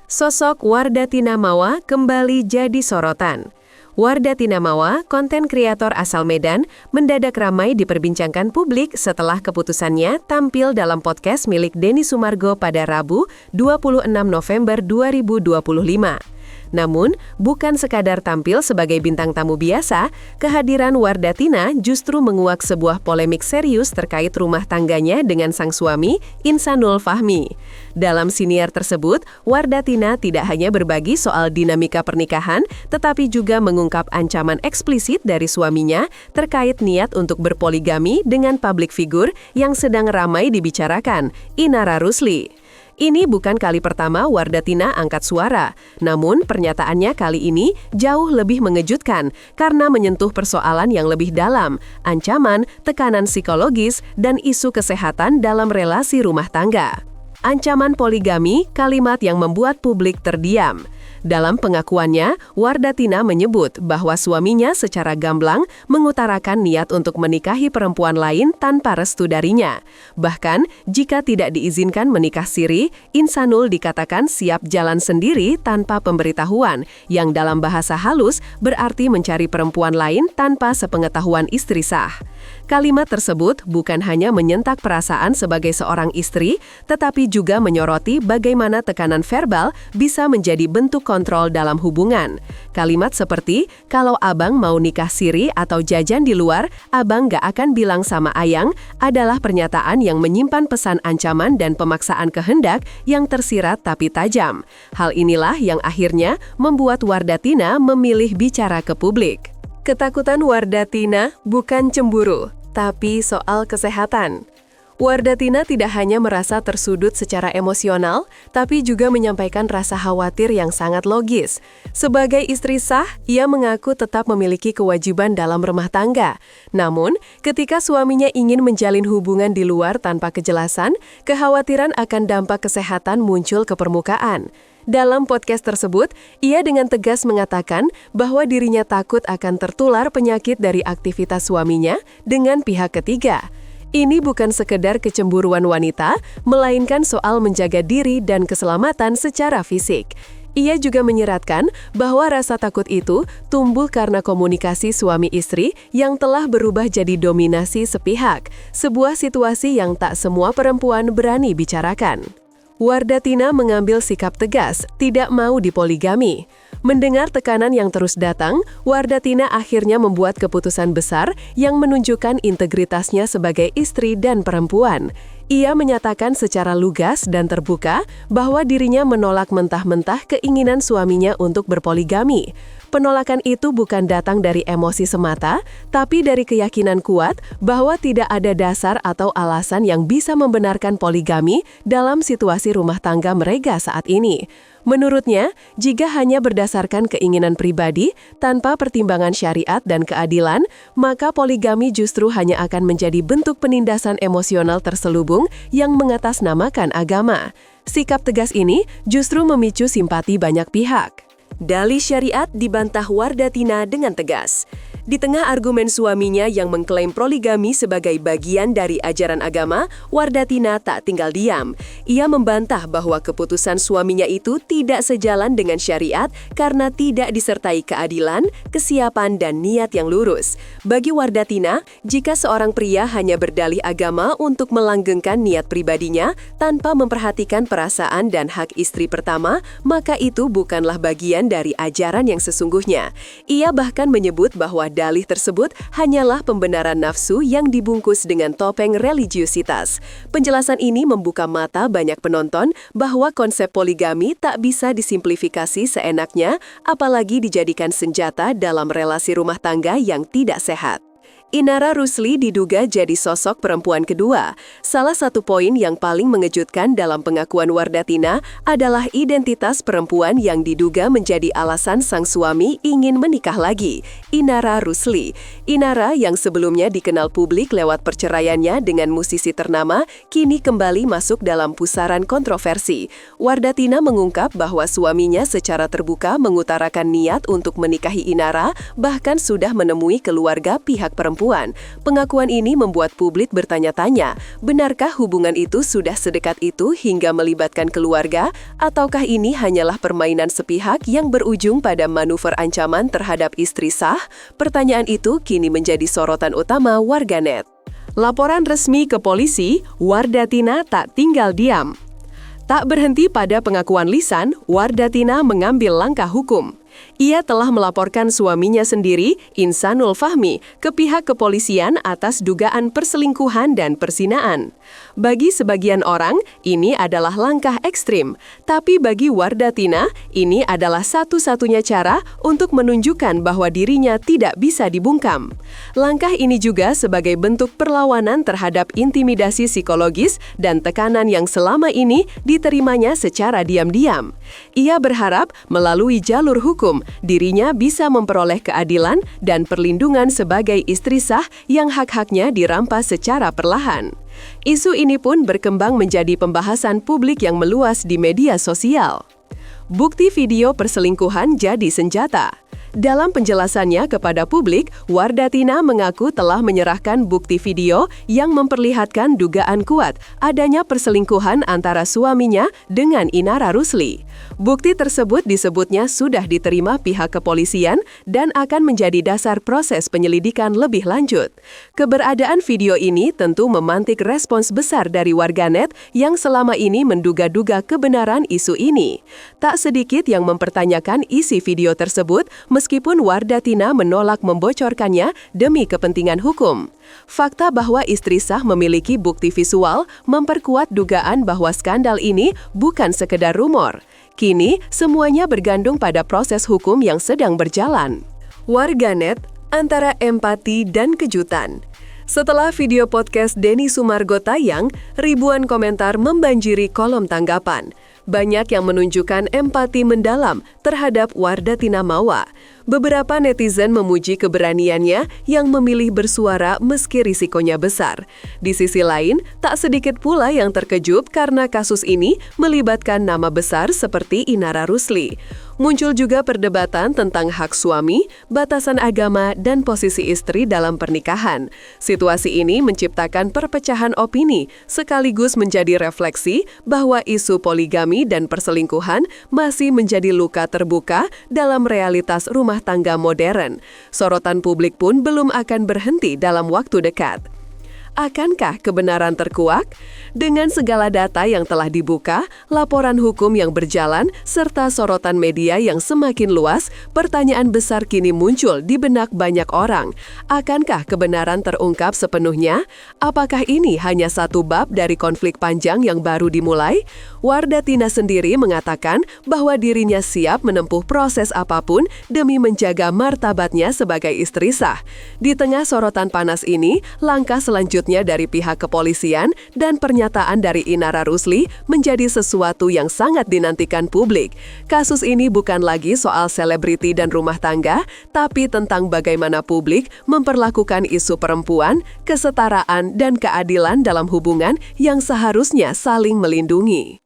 Sosok Wardatina Mawa kembali jadi sorotan. Wardatina Mawa, konten kreator asal Medan, mendadak ramai diperbincangkan publik setelah keputusannya tampil dalam podcast milik Denny Sumargo pada Rabu, 26 November 2025. Namun, bukan sekadar tampil sebagai bintang tamu biasa, kehadiran Wardatina justru menguak sebuah polemik serius terkait rumah tangganya dengan sang suami, Insanul Fahmi. Dalam siniar tersebut, Wardatina tidak hanya berbagi soal dinamika pernikahan, tetapi juga mengungkap ancaman eksplisit dari suaminya terkait niat untuk berpoligami dengan public figure yang sedang ramai dibicarakan, Inara Rusli. Ini bukan kali pertama Wardatina angkat suara, namun pernyataannya kali ini jauh lebih mengejutkan karena menyentuh persoalan yang lebih dalam, ancaman, tekanan psikologis, dan isu kesehatan dalam relasi rumah tangga. Ancaman poligami, kalimat yang membuat publik terdiam. Dalam pengakuannya, Wardatina menyebut bahwa suaminya secara gamblang mengutarakan niat untuk menikahi perempuan lain tanpa restu darinya. Bahkan, jika tidak diizinkan menikah siri, Insanul dikatakan siap jalan sendiri tanpa pemberitahuan, yang dalam bahasa halus berarti mencari perempuan lain tanpa sepengetahuan istri sah. Kalimat tersebut bukan hanya menyentak perasaan sebagai seorang istri, tetapi juga menyoroti bagaimana tekanan verbal bisa menjadi bentuk kontrol dalam hubungan. Kalimat seperti, kalau abang mau nikah siri atau jajan di luar, abang gak akan bilang sama ayang, adalah pernyataan yang menyimpan pesan ancaman dan pemaksaan kehendak yang tersirat tapi tajam. Hal inilah yang akhirnya membuat Wardatina memilih bicara ke publik. Ketakutan Wardatina bukan cemburu, tapi soal kesehatan. Wardatina tidak hanya merasa tersudut secara emosional, tapi juga menyampaikan rasa khawatir yang sangat logis. Sebagai istri sah, ia mengaku tetap memiliki kewajiban dalam rumah tangga. Namun, ketika suaminya ingin menjalin hubungan di luar tanpa kejelasan, kekhawatiran akan dampak kesehatan muncul ke permukaan. Dalam podcast tersebut, ia dengan tegas mengatakan bahwa dirinya takut akan tertular penyakit dari aktivitas suaminya dengan pihak ketiga. Ini bukan sekedar kecemburuan wanita, melainkan soal menjaga diri dan keselamatan secara fisik. Ia juga menyeratkan bahwa rasa takut itu tumbuh karena komunikasi suami istri yang telah berubah jadi dominasi sepihak, sebuah situasi yang tak semua perempuan berani bicarakan. Wardatina mengambil sikap tegas, tidak mau dipoligami. Mendengar tekanan yang terus datang, Wardatina akhirnya membuat keputusan besar yang menunjukkan integritasnya sebagai istri dan perempuan. Ia menyatakan secara lugas dan terbuka bahwa dirinya menolak mentah-mentah keinginan suaminya untuk berpoligami. Penolakan itu bukan datang dari emosi semata, tapi dari keyakinan kuat bahwa tidak ada dasar atau alasan yang bisa membenarkan poligami dalam situasi rumah tangga mereka saat ini. Menurutnya, jika hanya berdasarkan keinginan pribadi, tanpa pertimbangan syariat dan keadilan, maka poligami justru hanya akan menjadi bentuk penindasan emosional terselubung yang mengatasnamakan agama. Sikap tegas ini justru memicu simpati banyak pihak. Dalih syariat dibantah Wardatina dengan tegas. Di tengah argumen suaminya yang mengklaim poligami sebagai bagian dari ajaran agama, Wardatina tak tinggal diam. Ia membantah bahwa keputusan suaminya itu tidak sejalan dengan syariat karena tidak disertai keadilan, kesiapan, dan niat yang lurus. Bagi Wardatina, jika seorang pria hanya berdalih agama untuk melanggengkan niat pribadinya tanpa memperhatikan perasaan dan hak istri pertama, maka itu bukanlah bagian dari ajaran yang sesungguhnya. Ia bahkan menyebut bahwa dalih tersebut hanyalah pembenaran nafsu yang dibungkus dengan topeng religiusitas. Penjelasan ini membuka mata banyak penonton bahwa konsep poligami tak bisa disimplifikasi seenaknya, apalagi dijadikan senjata dalam relasi rumah tangga yang tidak sehat. Inara Rusli diduga jadi sosok perempuan kedua. Salah satu poin yang paling mengejutkan dalam pengakuan Wardatina adalah identitas perempuan yang diduga menjadi alasan sang suami ingin menikah lagi, Inara Rusli. Inara yang sebelumnya dikenal publik lewat perceraiannya dengan musisi ternama, kini kembali masuk dalam pusaran kontroversi. Wardatina mengungkap bahwa suaminya secara terbuka mengutarakan niat untuk menikahi Inara, bahkan sudah menemui keluarga pihak perempuan perempuan. Pengakuan ini membuat publik bertanya-tanya, benarkah hubungan itu sudah sedekat itu hingga melibatkan keluarga, ataukah ini hanyalah permainan sepihak yang berujung pada manuver ancaman terhadap istri sah? Pertanyaan itu kini menjadi sorotan utama warganet. Laporan resmi ke polisi, Wardatina tak tinggal diam. Tak berhenti pada pengakuan lisan, Wardatina mengambil langkah hukum. Ia telah melaporkan suaminya sendiri, Insanul Fahmi, ke pihak kepolisian atas dugaan perselingkuhan dan perzinaan. Bagi sebagian orang, ini adalah langkah ekstrim. Tapi bagi Wardatina, ini adalah satu-satunya cara untuk menunjukkan bahwa dirinya tidak bisa dibungkam. Langkah ini juga sebagai bentuk perlawanan terhadap intimidasi psikologis dan tekanan yang selama ini diterimanya secara diam-diam. Ia berharap melalui jalur hukum, dirinya bisa memperoleh keadilan dan perlindungan sebagai istri sah yang hak-haknya dirampas secara perlahan. Isu ini pun berkembang menjadi pembahasan publik yang meluas di media sosial. Bukti video perselingkuhan jadi senjata. Dalam penjelasannya kepada publik, Wardatina mengaku telah menyerahkan bukti video yang memperlihatkan dugaan kuat adanya perselingkuhan antara suaminya dengan Inara Rusli. Bukti tersebut disebutnya sudah diterima pihak kepolisian dan akan menjadi dasar proses penyelidikan lebih lanjut. Keberadaan video ini tentu memantik respons besar dari warganet yang selama ini menduga-duga kebenaran isu ini. Tak sedikit yang mempertanyakan isi video tersebut, meskipun Wardatina menolak membocorkannya demi kepentingan hukum. Fakta bahwa istri sah memiliki bukti visual memperkuat dugaan bahwa skandal ini bukan sekedar rumor. Kini, semuanya bergantung pada proses hukum yang sedang berjalan. Warganet, antara empati dan kejutan. Setelah video podcast Denny Sumargo tayang, ribuan komentar membanjiri kolom tanggapan. Banyak yang menunjukkan empati mendalam terhadap Wardatina Mawa. Beberapa netizen memuji keberaniannya yang memilih bersuara meski risikonya besar. Di sisi lain, tak sedikit pula yang terkejut karena kasus ini melibatkan nama besar seperti Inara Rusli. Muncul juga perdebatan tentang hak suami, batasan agama, dan posisi istri dalam pernikahan. Situasi ini menciptakan perpecahan opini, sekaligus menjadi refleksi bahwa isu poligami dan perselingkuhan masih menjadi luka terbuka dalam realitas rumah tangga modern. Sorotan publik pun belum akan berhenti dalam waktu dekat. Akankah kebenaran terkuak? Dengan segala data yang telah dibuka, laporan hukum yang berjalan, serta sorotan media yang semakin luas, pertanyaan besar kini muncul di benak banyak orang. Akankah kebenaran terungkap sepenuhnya? Apakah ini hanya satu bab dari konflik panjang yang baru dimulai? Wardatina sendiri mengatakan bahwa dirinya siap menempuh proses apapun demi menjaga martabatnya sebagai istri sah. Di tengah sorotan panas ini, langkah selanjutnya dari pihak kepolisian dan pernyataan dari Inara Rusli menjadi sesuatu yang sangat dinantikan publik. Kasus ini bukan lagi soal selebriti dan rumah tangga, tapi tentang bagaimana publik memperlakukan isu perempuan, kesetaraan, dan keadilan dalam hubungan yang seharusnya saling melindungi.